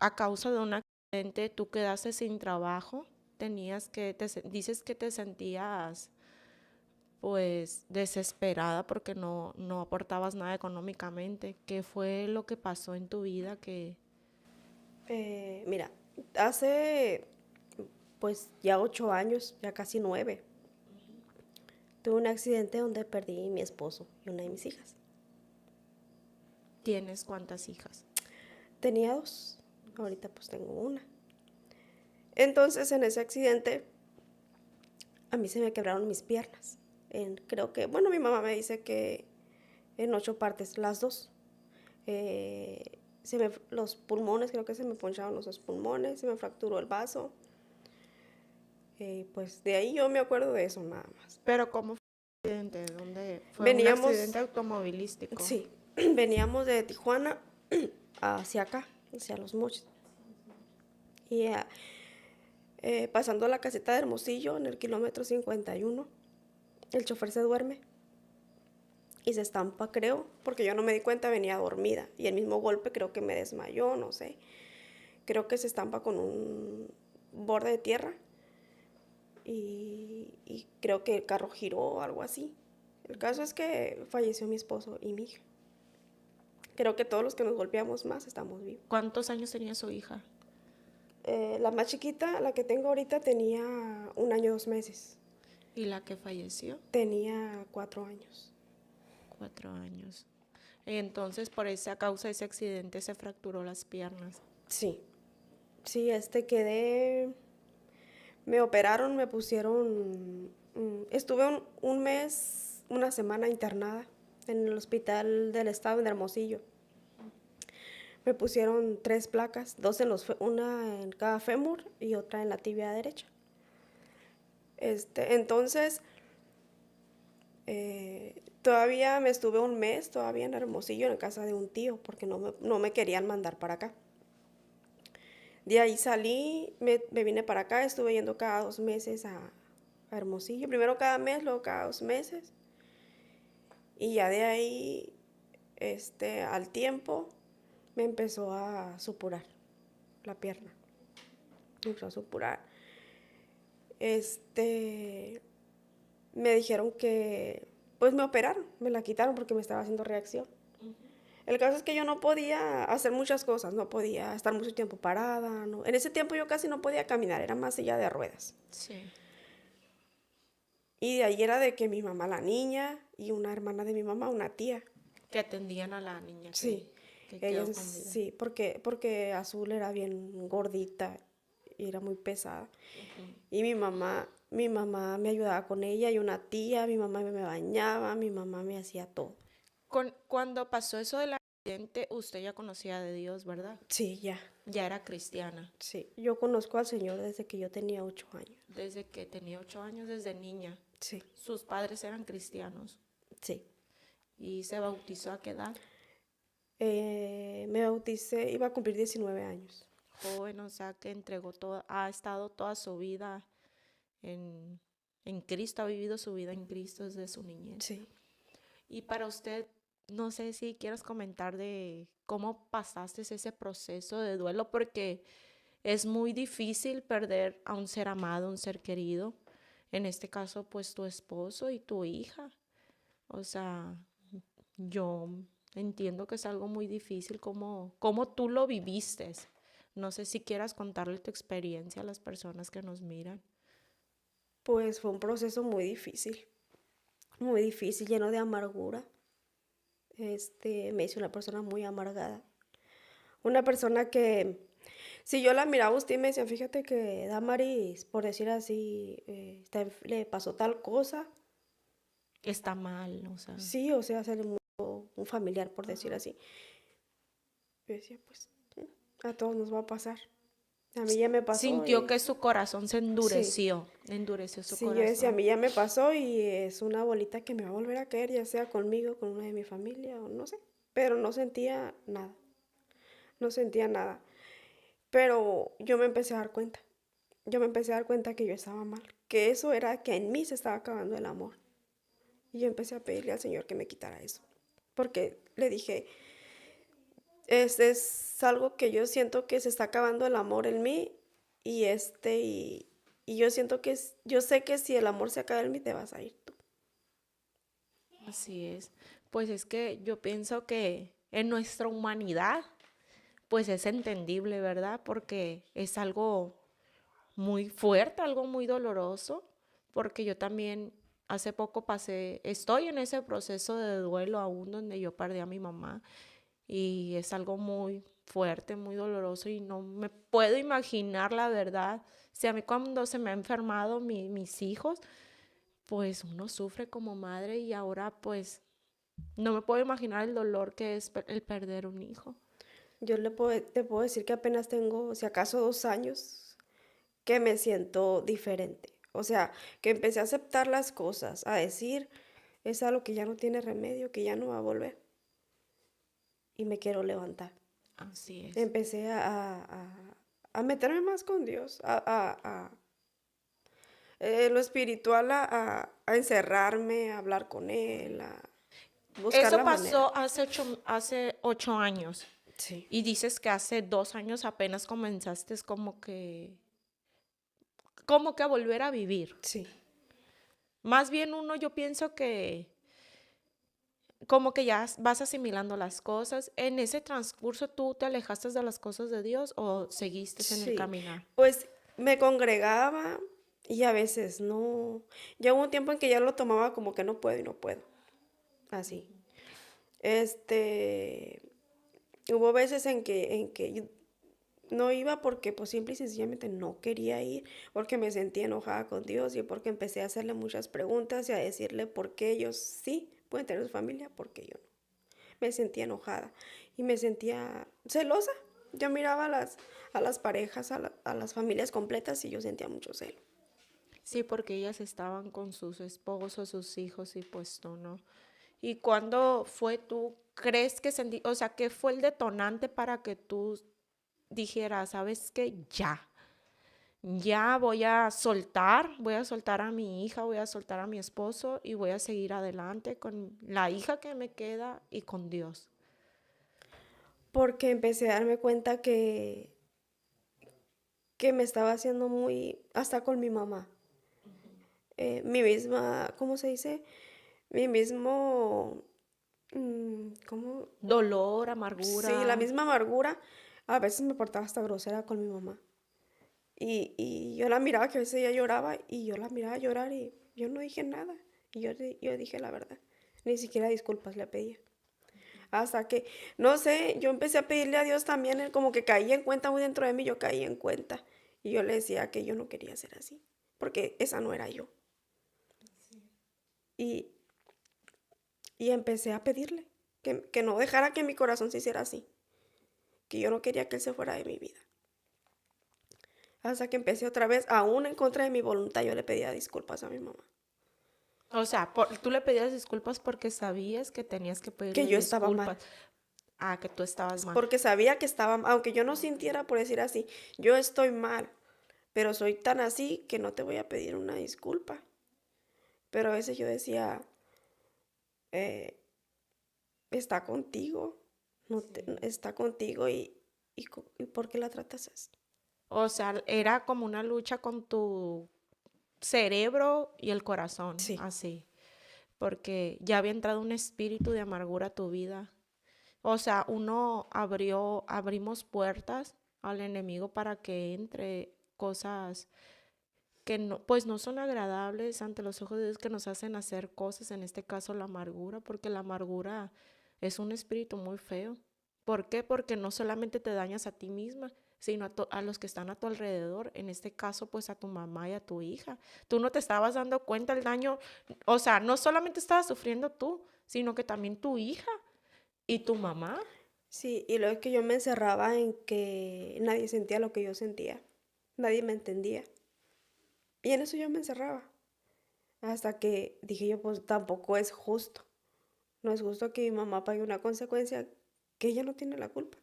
a causa de un accidente tú quedaste sin trabajo, dices que te sentías pues desesperada porque no aportabas nada económicamente. ¿Qué fue lo que pasó en tu vida que... Mira, hace pues ya 8 años, ya casi 9, tuve un accidente donde perdí a mi esposo y una de mis hijas. ¿Tienes cuántas hijas? Tenía 2, ahorita pues tengo una. Entonces en ese accidente a mí se me quebraron mis piernas. Creo que, bueno, mi mamá me dice que en 8 partes, las dos. Los pulmones, creo que se me poncharon los 2 pulmones, se me fracturó el vaso. Pues de ahí yo me acuerdo de eso nada más. Pero ¿cómo fue el accidente? ¿Dónde fue un accidente Veníamos, automovilístico? sí, veníamos de Tijuana hacia acá, hacia Los Mochis. Y pasando la caseta de Hermosillo, en el kilómetro 51, el chofer se duerme y se estampa, creo, porque yo no me di cuenta, venía dormida. Y el mismo golpe creo que me desmayó, no sé. Creo que se estampa con un borde de tierra y creo que el carro giró o algo así. El caso es que falleció mi esposo y mi hija. Creo que todos los que nos golpeamos más estamos vivos. ¿Cuántos años tenía su hija? La más chiquita, la que tengo ahorita, tenía 1 año, 2 meses. ¿Y la que falleció? Tenía 4 años. 4 años. Entonces, por esa causa de ese accidente se fracturó las piernas. Sí, sí, quedé. Me operaron, me pusieron. Estuve un mes, una semana internada en el hospital del estado en Hermosillo. Me pusieron 3 placas, una en cada fémur y otra en la tibia derecha. Entonces, todavía me estuve un mes todavía en Hermosillo en casa de un tío porque no me querían mandar para acá. De ahí salí, me vine para acá, estuve yendo cada 2 meses a Hermosillo. Primero cada mes, luego cada 2 meses. Y ya de ahí, al tiempo, me empezó a supurar la pierna. Me empezó a supurar. Me dijeron que, pues me operaron, me la quitaron porque me estaba haciendo reacción. El caso es que yo no podía hacer muchas cosas, no podía estar mucho tiempo parada. No. En ese tiempo yo casi no podía caminar, era más silla de ruedas. Sí. Y de ahí era de que mi mamá, la niña, y una hermana de mi mamá, una tía. Que atendían a la niña Sí, que quedó ellas con vida. sí, porque Azul era bien gordita y era muy pesada. Y mi mamá me ayudaba con ella y una tía, mi mamá me bañaba, mi mamá me hacía todo. Cuando pasó eso del accidente, usted ya conocía de Dios, ¿verdad? Sí, ya, Ya era cristiana. sí. Yo conozco al Señor desde que yo tenía 8 años. Desde que tenía 8 años, desde niña. Sí, Sus padres eran cristianos. sí. ¿Y se bautizó a qué edad? Me bauticé, iba a cumplir 19 años. Joven, o sea, que entregó todo, ha estado toda su vida en, en Cristo, ha vivido su vida en Cristo desde su niñez. Sí. Y para usted, no sé si quieres comentar de cómo pasaste ese proceso de duelo, porque es muy difícil perder a un ser amado, un ser querido. En este caso, pues tu esposo y tu hija. O sea, yo entiendo que es algo muy difícil como tú lo viviste. No sé si quieras contarle tu experiencia a las personas que nos miran. Pues fue un proceso muy difícil, lleno de amargura. Me hizo una persona muy amargada. Una persona que, si yo la miraba a usted y me decía, fíjate que Damaris, por decir así, le pasó tal cosa. Está mal, o sea. Sí, o sea, se le murió un familiar, por decir así. Yo decía, pues, a todos nos va a pasar. A mí ya me pasó Sintió y que su corazón se sí, endureció su sí, yo decía, a corazón. mí ya me pasó y es una bolita que me va a volver a caer, ya sea conmigo, con una de mi familia o no sé. Pero no sentía nada, no sentía nada. Pero yo me empecé a dar cuenta. Yo me empecé a dar cuenta que yo estaba mal, que eso era que en mí se estaba acabando el amor. Y yo empecé a pedirle al Señor que me quitara eso. Porque le dije, es algo que yo siento que se está acabando el amor en mí y y yo siento que yo sé que si el amor se acaba en mí te vas a ir tú. Así es. Pues es que yo pienso que en nuestra humanidad, pues es entendible, ¿verdad? Porque es algo muy fuerte, algo muy doloroso, porque yo también hace poco estoy en ese proceso de duelo aún donde yo perdí a mi mamá y es algo muy fuerte, muy doloroso y no me puedo imaginar la verdad. Si a mí cuando se me ha enfermado mis hijos, pues uno sufre como madre y ahora pues no me puedo imaginar el dolor que es el perder un hijo. Te puedo decir que apenas tengo, si acaso, 2 años que me siento diferente. O sea, que empecé a aceptar las cosas, a decir, es algo que ya no tiene remedio, que ya no va a volver. Y me quiero levantar. Así es. Empecé a meterme más con Dios, en lo espiritual, a encerrarme, a hablar con Él, a buscar Eso la manera. pasó hace 8 años Sí, y dices que hace 2 años apenas comenzaste como que a volver a vivir. sí. Más bien yo pienso que como que ya vas asimilando las cosas. ¿En ese transcurso tú te alejaste de las cosas de Dios o seguiste en el Sí, caminar? pues me congregaba y a veces no. Ya hubo un tiempo en que ya lo tomaba como que no puedo y no puedo, así. Este, hubo veces en que yo no iba porque pues simple y sencillamente no quería ir, porque me sentía enojada con Dios y porque empecé a hacerle muchas preguntas y a decirle por qué ellos sí pueden tener su familia, porque yo no. Me sentía enojada y me sentía celosa. Yo miraba a las parejas, a las familias completas y yo sentía mucho celo. Sí, porque ellas estaban con sus esposos, sus hijos y pues tú no. ¿Y cuándo fue tú, crees que o sea, qué fue el detonante para que tú dijeras, sabes qué, ya voy a soltar a mi hija, voy a soltar a mi esposo y voy a seguir adelante con la hija que me queda y con Dios? Porque empecé a darme cuenta que me estaba haciendo muy, hasta con mi mamá, mi misma, ¿cómo se dice? Mi mismo, ¿cómo? Dolor, Sí, la amargura. misma amargura. A veces me portaba hasta grosera con mi mamá. Y yo la miraba que a veces ella lloraba y yo la miraba llorar y yo no dije nada. Y yo dije la verdad. Ni siquiera disculpas le pedía. Hasta que, no sé, yo empecé a pedirle a Dios también, él como que caía en cuenta muy dentro de mí, yo caía en cuenta. Y yo le decía que yo no quería ser así, porque esa no era yo. Y, y empecé a pedirle que no dejara que mi corazón se hiciera así, que yo no quería que él se fuera de mi vida. Hasta que empecé otra vez, aún en contra de mi voluntad, yo le pedía disculpas a mi mamá. O sea, tú le pedías disculpas porque sabías que tenías que Que pedirle yo estaba mal. disculpas a que tú estabas mal. Porque sabía que estaba, aunque yo no sintiera por decir así, yo estoy mal, pero soy tan así que no te voy a pedir una disculpa. Pero a veces yo decía, eh, está contigo, no está contigo y ¿por qué la tratas así? O sea, era como una lucha con tu cerebro y el corazón, Sí, así, porque ya había entrado un espíritu de amargura a tu vida. O sea, abrimos puertas al enemigo para que entre cosas que no, pues no son agradables ante los ojos de Dios, que nos hacen hacer cosas, en este caso la amargura, porque la amargura es un espíritu muy feo. ¿Por qué? Porque no solamente te dañas a ti misma, sino a los que están a tu alrededor, en este caso pues a tu mamá y a tu hija. Tú no te estabas dando cuenta el daño, o sea, no solamente estabas sufriendo tú, sino que también tu hija y tu mamá. sí, y luego es que yo me encerraba en que nadie sentía lo que yo sentía, nadie me entendía. Y en eso yo me encerraba, hasta que dije yo, pues tampoco es justo. No es justo que mi mamá pague una consecuencia que ella no tiene la culpa.